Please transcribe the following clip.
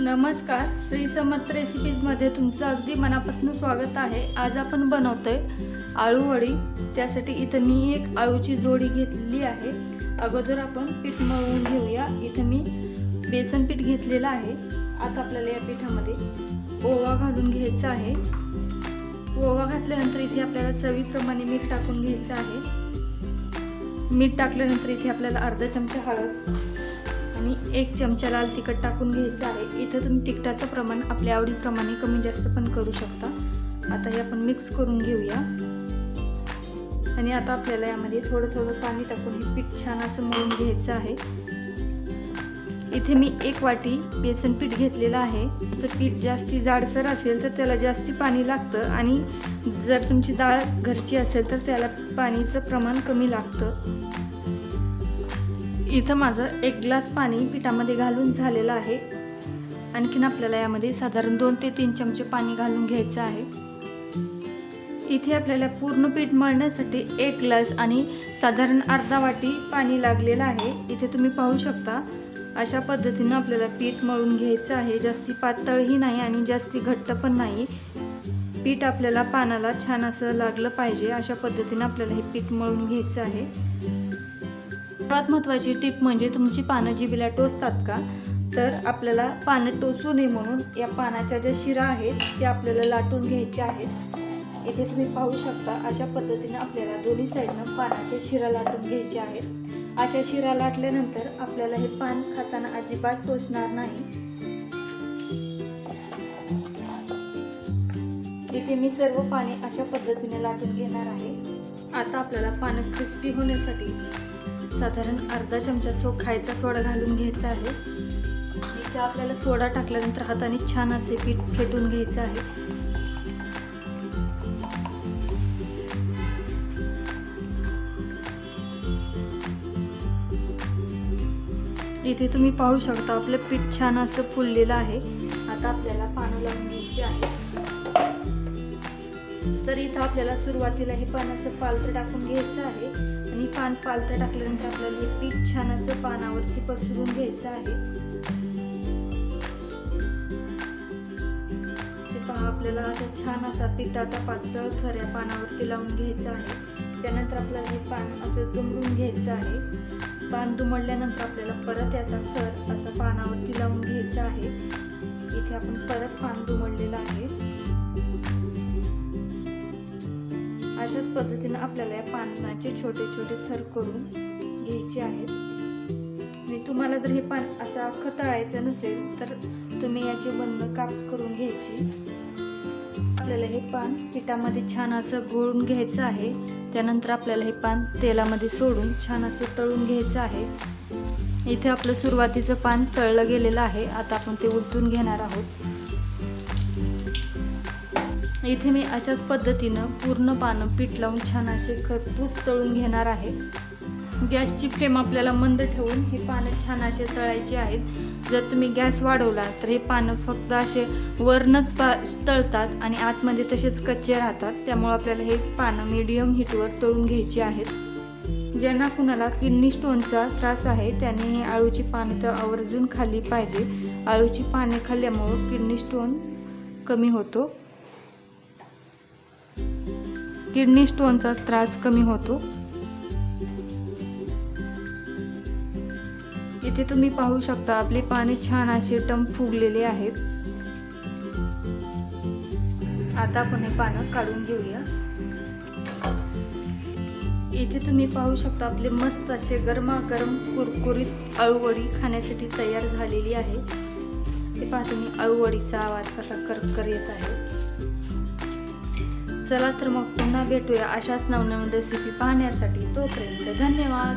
नमस्कार, श्री समर्थ रेसिपीजमध्ये तुमचं अगदी मनापासून स्वागत आहे। आज आपण बनवतोय आळू वडी। त्यासाठी इथं मी एक आळूची जोडी घेतलेली आहे। अगोदर आपण पीठ मळून घेऊया। इथं मी बेसन पीठ घेतलेलं आहे। आता आपल्याला या पीठामध्ये ओवा घालून घ्यायचा आहे। ओवा घातल्यानंतर इथे आपल्याला चवीप्रमाणे मीठ टाकून घ्यायचं आहे। मीठ टाकल्यानंतर इथे आपल्याला अर्धा चमचा हळद आणि 1 चमचा लाल तिखट टाकून घ्यायचं आहे। इथे तुम्ही तिखटाचं प्रमाण आपल्या आवडीप्रमाणे कमी जास्त पण करू शकता। आता हे आपण मिक्स करून घेऊया आणि आता आपल्याला यामध्ये थोडं पाणी टाकून हे पीठ छान असं मळून घ्यायचं आहे। इथे मी 1 वाटी बेसन पीठ घेतलेलं आहे। जर पीठ जास्ती जाडसर असेल तर त्याला जास्ती पाणी लागतं आणि जर तुमची डाळ घरची असेल तर त्याला पाणीचं प्रमाण कमी लागतं। इथं माझं 1 ग्लास पाणी पिठामध्ये घालून झालेलं आहे। आणखीन आपल्याला यामध्ये साधारण 2 ते 3 चमचे पाणी घालून घ्यायचं आहे। इथे आपल्याला पूर्ण पीठ मळण्यासाठी 1 ग्लास आणि साधारण अर्धा वाटी पाणी लागलेलं आहे। इथे तुम्ही पाहू शकता अशा पद्धतीने आपल्याला पीठ मळून घ्यायचं आहे। जास्ती पातळही नाही आणि जास्ती घट्ट पण नाही। पीठ आपल्याला पानाला छान असं लागलं पाहिजे, अशा पद्धतीने आपल्याला हे पीठ मळून घ्यायचं आहे। सर्वात महत्त्वाची टिप म्हणजे तुमची पानं जिभेला टोचतात का, तर आपल्याला पानं टोचू नये म्हणून या पानाच्या ज्या शिरा आहेत त्या आपल्याला लाटून घ्यायच्या आहेत। इथे तुम्ही पाहू शकता अशा पद्धतीने आपल्याला दोन्ही साईडनं पानाच्या शिरा लाटून घ्यायच्या आहेत। अशा शिरा लाटल्यानंतर आपल्याला हे पान खाताना अजिबात टोचणार नाही। इथे मी सर्व पाने अशा पद्धतीने लाटून घेणार आहे। आता आपल्याला पानं क्रिस्पी होण्यासाठी साधारण अर्धा चमचा खायचा सोडा घालून घ्यायचा आहे। इथे आपल्याला सोडा टाकल्यानंतर हाताने छान असे पीठ फेटून घ्यायचं आहे। इथे तुम्ही पाहू शकता आपलं पीठ छान असं फुललेलं आहे। आता आपल्याला पानं लावून घ्यायची आहे। तर इथं आपल्याला सुरुवातीला हे पान असं पालथं टाकून घ्यायचं आहे आणि पान पालथं टाकल्यानंतर आपल्याला हे पीठ छान असं पानावरती पसरून घ्यायचं आहे। ते पहा आपल्याला असा छान असा पिठाचा पातळ थर या पानावरती लावून घ्यायचा आहे। त्यानंतर आपल्याला हे पान असं दुमडून घ्यायचं आहे। पान दुमडल्यानंतर आपल्याला परत याचा थर असा पानावरती लावून घ्यायचा आहे। इथे आपण परत पान दुमडलेलं आहे। अशाच पद्धतीने आपल्याला या पानाचे छोटे छोटे थर करून घ्यायचे आहेत। आणि तुम्हाला जर हे पान असं अख्खं तळायचं नसेल तर तुम्ही याची बंद काप करून घ्यायची। आपल्याला हे पान पिठामध्ये छान असं घोळून घ्यायचं आहे। त्यानंतर आपल्याला हे पान तेलामध्ये सोडून छान असं तळून घ्यायचं आहे। इथे आपलं सुरुवातीचं पान तळलं गेलेलं आहे। आता आपण ते उलटून घेणार आहोत। इथे मी अशाच पद्धतीनं पूर्ण पानं पीठ लावून छान असे खरपूस तळून घेणार आहे। गॅसची फ्लेम आपल्याला मंद ठेवून हे पानं छान असे तळायचे आहेत। जर तुम्ही गॅस वाढवला तर हे पानं फक्त असे वरनच तळतात आणि आतमध्ये तसेच कच्चे राहतात। त्यामुळे आपल्याला हे पानं मीडियम हीटवर तळून घ्यायची आहेत। ज्यांना कुणाला किडनी स्टोनचा त्रास आहे त्यांनी हे आळूची पाने तर आवर्जून खाल्ली पाहिजे। आळूची पाने खाल्ल्यामुळे किडनी स्टोन कमी होतो, किडनी स्टोनचा त्रास कमी होतो। इथे तुम्ही पाहू शकता आपले पाने छान असे टम फुगलेले आहेत। आता आपण हे पानं काढून घेऊया। इथे तुम्ही पाहू शकता आपले मस्त असे गरमागरम कुरकुरीत आळूवडी खाण्यासाठी तयार झालेली आहे। हे पहा तुम्ही आळूवडीचा आवाज कसा करकर येत आहे। चला तर मग पुन्हा भेटूया अशाच नवनवीन रेसिपी पाहण्यासाठी। तोपर्यंत धन्यवाद।